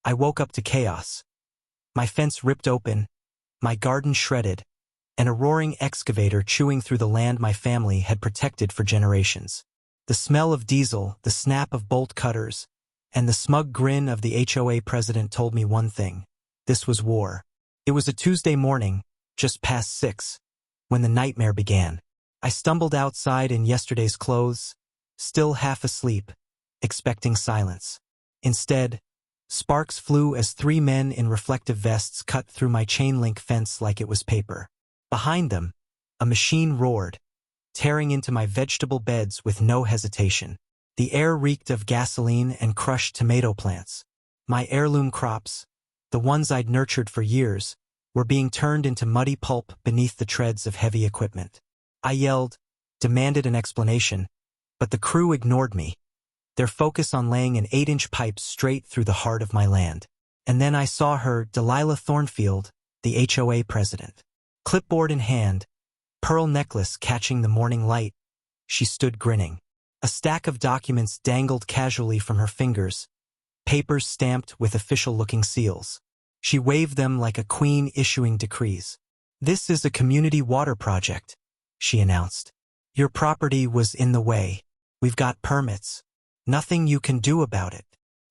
I woke up to chaos. My fence ripped open, my garden shredded, and a roaring excavator chewing through the land my family had protected for generations. The smell of diesel, the snap of bolt cutters, and the smug grin of the HOA president told me one thing. This was war. It was a Tuesday morning, just past 6, when the nightmare began. I stumbled outside in yesterday's clothes, still half asleep, expecting silence. Instead, sparks flew as 3 men in reflective vests cut through my chain-link fence like it was paper. Behind them, a machine roared, tearing into my vegetable beds with no hesitation. The air reeked of gasoline and crushed tomato plants. My heirloom crops, the ones I'd nurtured for years, were being turned into muddy pulp beneath the treads of heavy equipment. I yelled, demanded an explanation, but the crew ignored me, their focus on laying an 8-inch pipe straight through the heart of my land. And then I saw her, Delilah Thornfield, the HOA president. Clipboard in hand, pearl necklace catching the morning light, she stood grinning. A stack of documents dangled casually from her fingers, papers stamped with official-looking seals. She waved them like a queen issuing decrees. "This is a community water project," she announced. "Your property was in the way. We've got permits. Nothing you can do about it."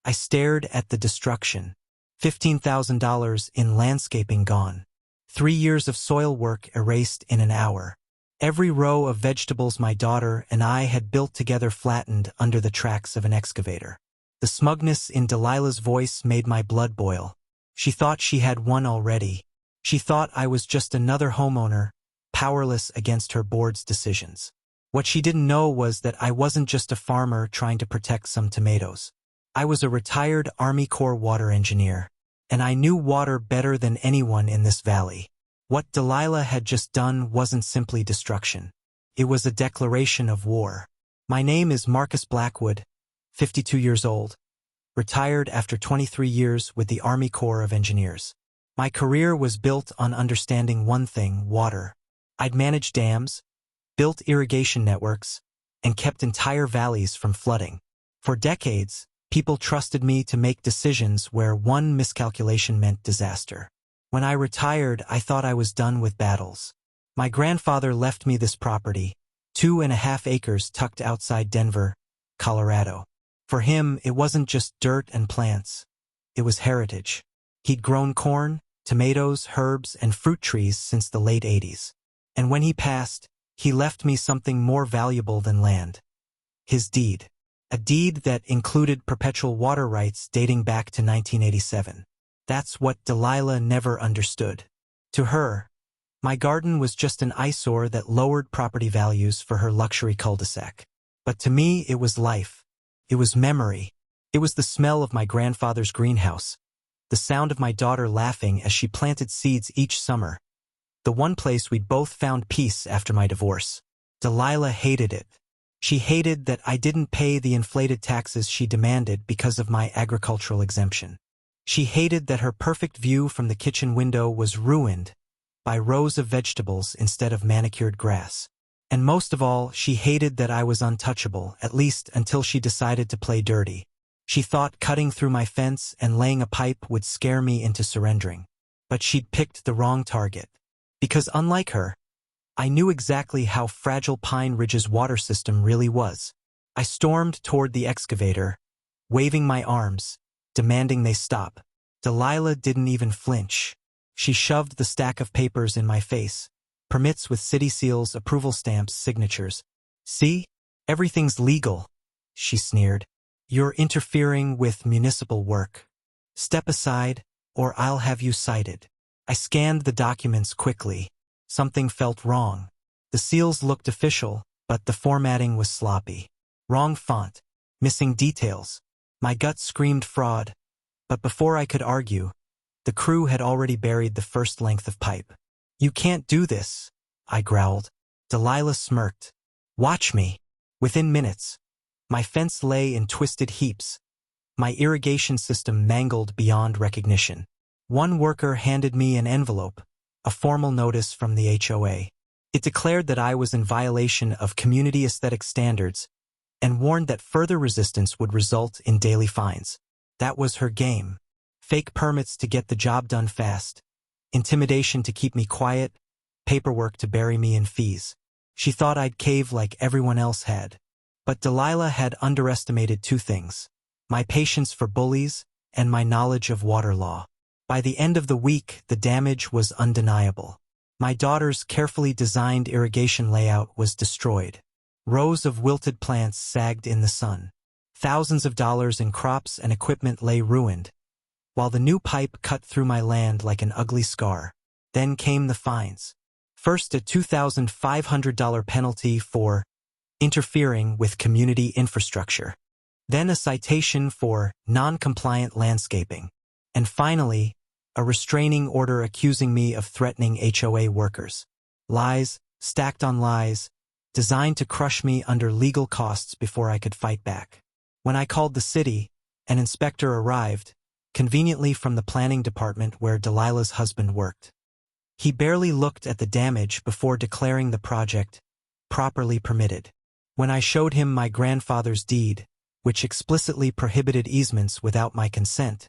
I stared at the destruction. $15,000 in landscaping gone. 3 years of soil work erased in an hour. Every row of vegetables my daughter and I had built together flattened under the tracks of an excavator. The smugness in Delilah's voice made my blood boil. She thought she had won already. She thought I was just another homeowner, powerless against her board's decisions. What she didn't know was that I wasn't just a farmer trying to protect some tomatoes. I was a retired Army Corps water engineer, and I knew water better than anyone in this valley. What Delilah had just done wasn't simply destruction. It was a declaration of war. My name is Marcus Blackwood, 52 years old, retired after 23 years with the Army Corps of Engineers. My career was built on understanding one thing: water. I'd managed dams, built irrigation networks, and kept entire valleys from flooding. For decades, people trusted me to make decisions where one miscalculation meant disaster. When I retired, I thought I was done with battles. My grandfather left me this property, 2.5 acres tucked outside Denver, Colorado. For him, it wasn't just dirt and plants. It was heritage. He'd grown corn, tomatoes, herbs, and fruit trees since the late 80s. And when he passed, he left me something more valuable than land. His deed. A deed that included perpetual water rights dating back to 1987. That's what Delilah never understood. To her, my garden was just an eyesore that lowered property values for her luxury cul-de-sac. But to me, it was life. It was memory. It was the smell of my grandfather's greenhouse, the sound of my daughter laughing as she planted seeds each summer, the one place we'd both found peace after my divorce. Delilah hated it. She hated that I didn't pay the inflated taxes she demanded because of my agricultural exemption. She hated that her perfect view from the kitchen window was ruined by rows of vegetables instead of manicured grass. And most of all, she hated that I was untouchable, at least until she decided to play dirty. She thought cutting through my fence and laying a pipe would scare me into surrendering. But she'd picked the wrong target. Because unlike her, I knew exactly how fragile Pine Ridge's water system really was. I stormed toward the excavator, waving my arms, demanding they stop. Delilah didn't even flinch. She shoved the stack of papers in my face. Permits with city seals, approval stamps, signatures. "See? Everything's legal," she sneered. "You're interfering with municipal work. Step aside, or I'll have you cited." I scanned the documents quickly. Something felt wrong. The seals looked official, but the formatting was sloppy. Wrong font. Missing details. My gut screamed fraud. But before I could argue, the crew had already buried the first length of pipe. "You can't do this," I growled. Delilah smirked. "Watch me." Within minutes, my fence lay in twisted heaps, my irrigation system mangled beyond recognition. One worker handed me an envelope, a formal notice from the HOA. It declared that I was in violation of community aesthetic standards and warned that further resistance would result in daily fines. That was her game. Fake permits to get the job done fast. Intimidation to keep me quiet. Paperwork to bury me in fees. She thought I'd cave like everyone else had. But Delilah had underestimated two things: my patience for bullies and my knowledge of water law. By the end of the week, the damage was undeniable. My daughter's carefully designed irrigation layout was destroyed. Rows of wilted plants sagged in the sun. Thousands of dollars in crops and equipment lay ruined, while the new pipe cut through my land like an ugly scar. Then came the fines. First, a $2,500 penalty for interfering with community infrastructure. Then a citation for non-compliant landscaping. And finally, a restraining order accusing me of threatening HOA workers. Lies, stacked on lies, designed to crush me under legal costs before I could fight back. When I called the city, an inspector arrived, conveniently from the planning department where Delilah's husband worked. He barely looked at the damage before declaring the project properly permitted. When I showed him my grandfather's deed, which explicitly prohibited easements without my consent,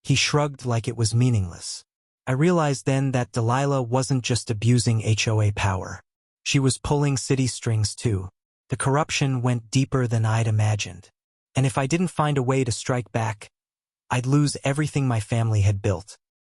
he shrugged like it was meaningless. I realized then that Delilah wasn't just abusing HOA power. She was pulling city strings too. The corruption went deeper than I'd imagined. And if I didn't find a way to strike back, I'd lose everything my family had built.